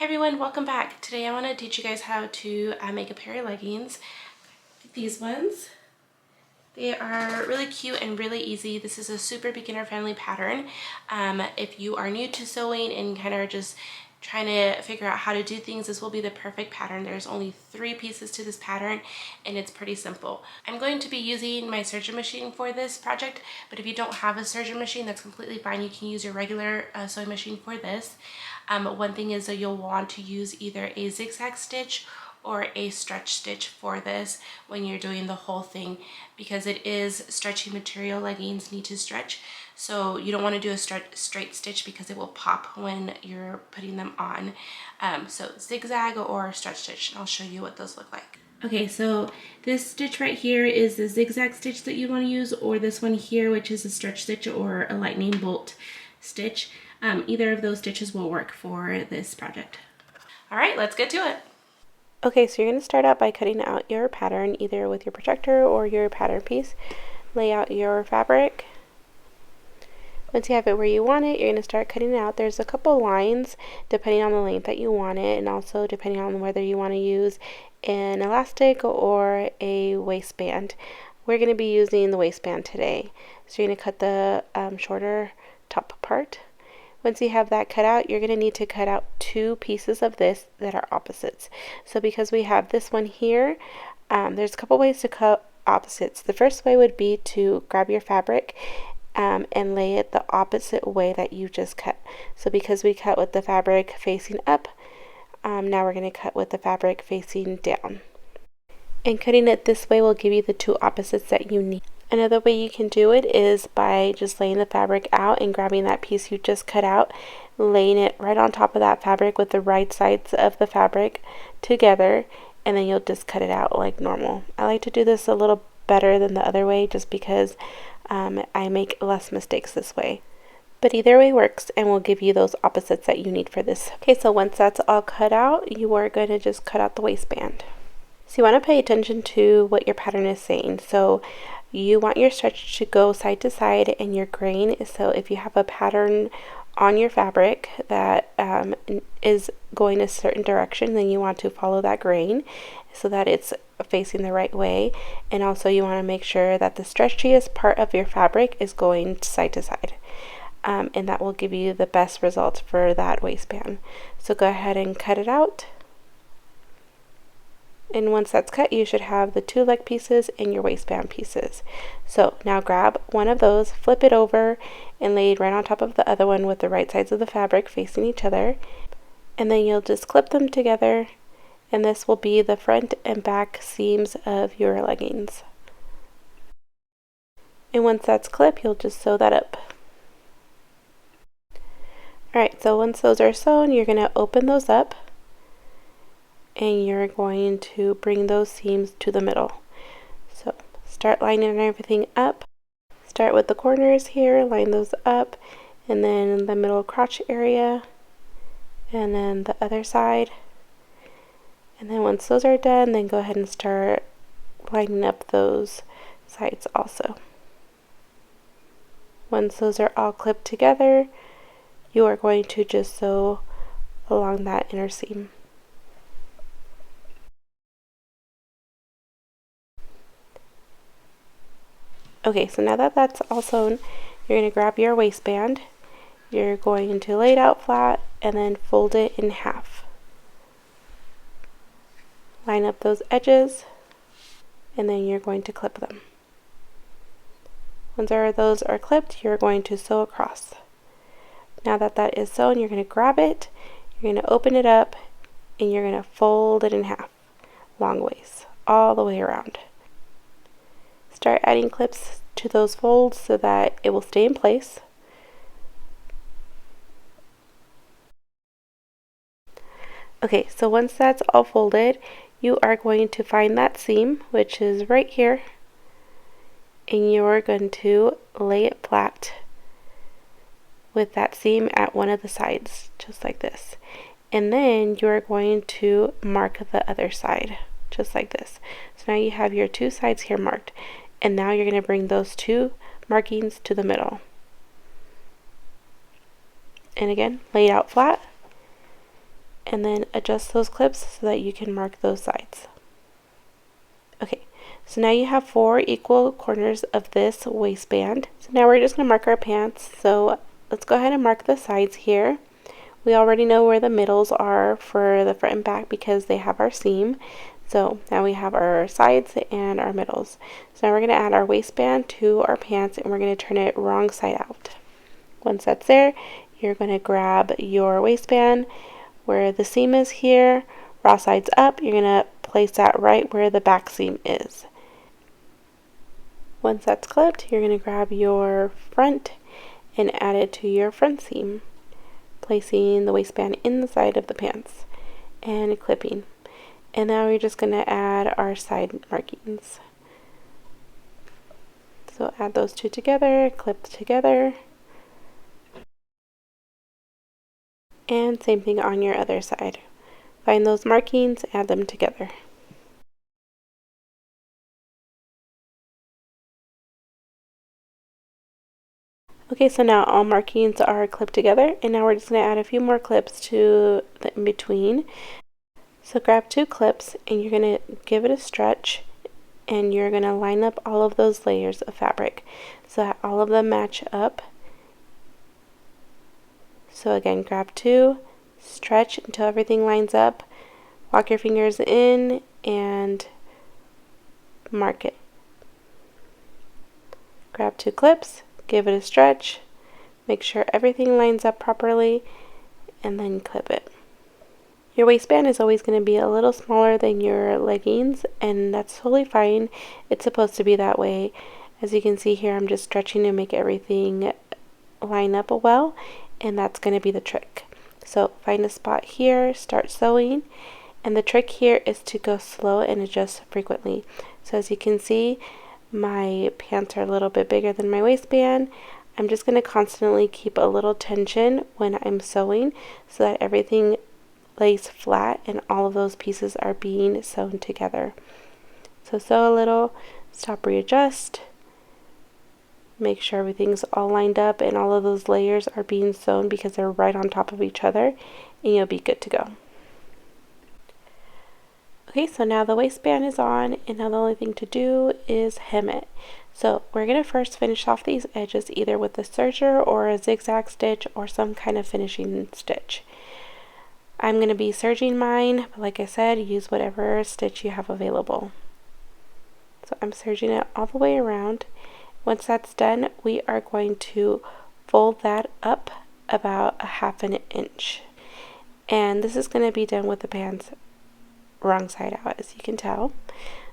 Hi everyone, welcome back. Today I want to teach you guys how to make a pair of leggings. These ones. They are really cute and really easy. This is a super beginner friendly pattern. If you are new to sewing and kind of just trying to figure out how to do things, this will be the perfect pattern. There's only 3 pieces to this pattern and it's pretty simple. I'm going to be using my serger machine for this project, but if you don't have a serger machine, that's completely fine. You can use your regular sewing machine for this. One thing is that you'll want to use either a zigzag stitch or a stretch stitch for this when you're doing the whole thing, because it is stretchy material. Leggings need to stretch, so you don't want to do a straight stitch because it will pop when you're putting them on. So zigzag or stretch stitch, and I'll show you what those look like. Okay, so this stitch right here is the zigzag stitch that you want to use, or this one here, which is a stretch stitch or a lightning bolt stitch. Either of those stitches will work for this project. All right, let's get to it. Okay, so you're going to start out by cutting out your pattern either with your projector or your pattern piece. Lay out your fabric. Once you have it where you want it, you're going to start cutting it out. There's a couple lines depending on the length that you want it, and also depending on whether you want to use an elastic or a waistband. We're going to be using the waistband today. So you're going to cut the shorter top part. Once you have that cut out, you're going to need to cut out 2 pieces of this that are opposites. So because we have this one here, there's a couple ways to cut opposites. The first way would be to grab your fabric and lay it the opposite way that you just cut. So because we cut with the fabric facing up, now we're going to cut with the fabric facing down. And cutting it this way will give you the 2 opposites that you need. Another way you can do it is by just laying the fabric out and grabbing that piece you just cut out, laying it right on top of that fabric with the right sides of the fabric together, and then you'll just cut it out like normal. I like to do this a little better than the other way just because I make less mistakes this way. But either way works and will give you those opposites that you need for this. Okay, so once that's all cut out, you are going to just cut out the waistband. So you want to pay attention to what your pattern is saying. So you want your stretch to go side to side and your grain. So if you have a pattern on your fabric that is going a certain direction, then you want to follow that grain so that it's facing the right way. And also you want to make sure that the stretchiest part of your fabric is going side to side. And that will give you the best results for that waistband. So go ahead and cut it out. And once that's cut, you should have the 2 leg pieces and your waistband pieces. So now grab one of those, flip it over, and lay it right on top of the other one with the right sides of the fabric facing each other. And then you'll just clip them together, and this will be the front and back seams of your leggings. And once that's clipped, you'll just sew that up. Alright, so once those are sewn, you're going to open those up, and you're going to bring those seams to the middle. So start lining everything up. Start with the corners here, line those up, and then the middle crotch area, and then the other side. And then once those are done, then go ahead and start lining up those sides also. Once those are all clipped together, you are going to just sew along that inner seam. Okay, so now that that's all sewn, you're going to grab your waistband, you're going to lay it out flat, and then fold it in half. Line up those edges, and then you're going to clip them. Once those are clipped, you're going to sew across. Now that that is sewn, you're going to grab it, you're going to open it up, and you're going to fold it in half, long ways, all the way around. Start adding clips to those folds so that it will stay in place. Okay, so once that's all folded, you are going to find that seam, which is right here, and you're going to lay it flat with that seam at one of the sides, just like this. And then you're going to mark the other side, just like this. So now you have your 2 sides here marked. And now you're going to bring those 2 markings to the middle. And again, lay it out flat. and then adjust those clips so that you can mark those sides. Okay, so now you have 4 equal corners of this waistband. So now we're just going to mark our pants. So let's go ahead and mark the sides here. We already know where the middles are for the front and back because they have our seam. So now we have our sides and our middles. So now we're going to add our waistband to our pants and we're going to turn it wrong side out. Once that's there, you're going to grab your waistband where the seam is here, raw sides up. You're going to place that right where the back seam is. Once that's clipped, you're going to grab your front and add it to your front seam, placing the waistband in the side of the pants and clipping. And now we're just going to add our side markings. So add those two together, clip together, and same thing on your other side. Find those markings, add them together. Okay, so now all markings are clipped together, and now we're just going to add a few more clips to the in between. So grab 2 clips and you're going to give it a stretch, and you're going to line up all of those layers of fabric so that all of them match up. So again, grab 2, stretch until everything lines up, walk your fingers in and mark it. Grab 2 clips, give it a stretch, make sure everything lines up properly, and then clip it. Your waistband is always going to be a little smaller than your leggings, and that's totally fine. It's supposed to be that way. As you can see here, I'm just stretching to make everything line up well, and that's going to be the trick. So find a spot here, start sewing, and the trick here is to go slow and adjust frequently. So as you can see, my pants are a little bit bigger than my waistband. I'm just going to constantly keep a little tension when I'm sewing so that everything lays flat and all of those pieces are being sewn together. So sew a little, stop, readjust, make sure everything's all lined up and all of those layers are being sewn because they're right on top of each other, and you'll be good to go. Okay, so now the waistband is on, and now the only thing to do is hem it. So we're going to first finish off these edges either with a serger or a zigzag stitch or some kind of finishing stitch. I'm going to be serging mine, but like I said, use whatever stitch you have available. So I'm serging it all the way around. Once that's done, we are going to fold that up about a 1/2 inch. And this is going to be done with the pants wrong side out, as you can tell.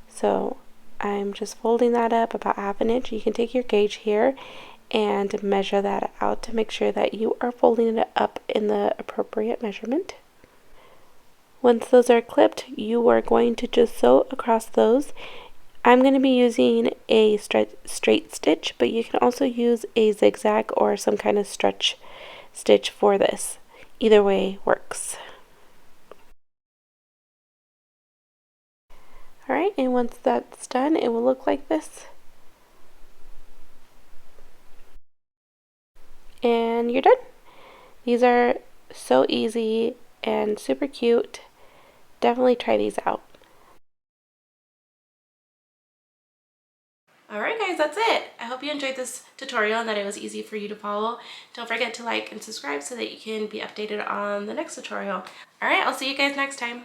So I'm just folding that up about 1/2 inch. You can take your gauge here and measure that out to make sure that you are folding it up in the appropriate measurement. Once those are clipped, you are going to just sew across those. I'm going to be using a straight stitch, but you can also use a zigzag or some kind of stretch stitch for this. Either way works. Alright, and once that's done, it will look like this. And you're done. These are so easy and super cute. Definitely try these out. Alright guys, that's it. I hope you enjoyed this tutorial and that it was easy for you to follow. Don't forget to like and subscribe so that you can be updated on the next tutorial. Alright, I'll see you guys next time.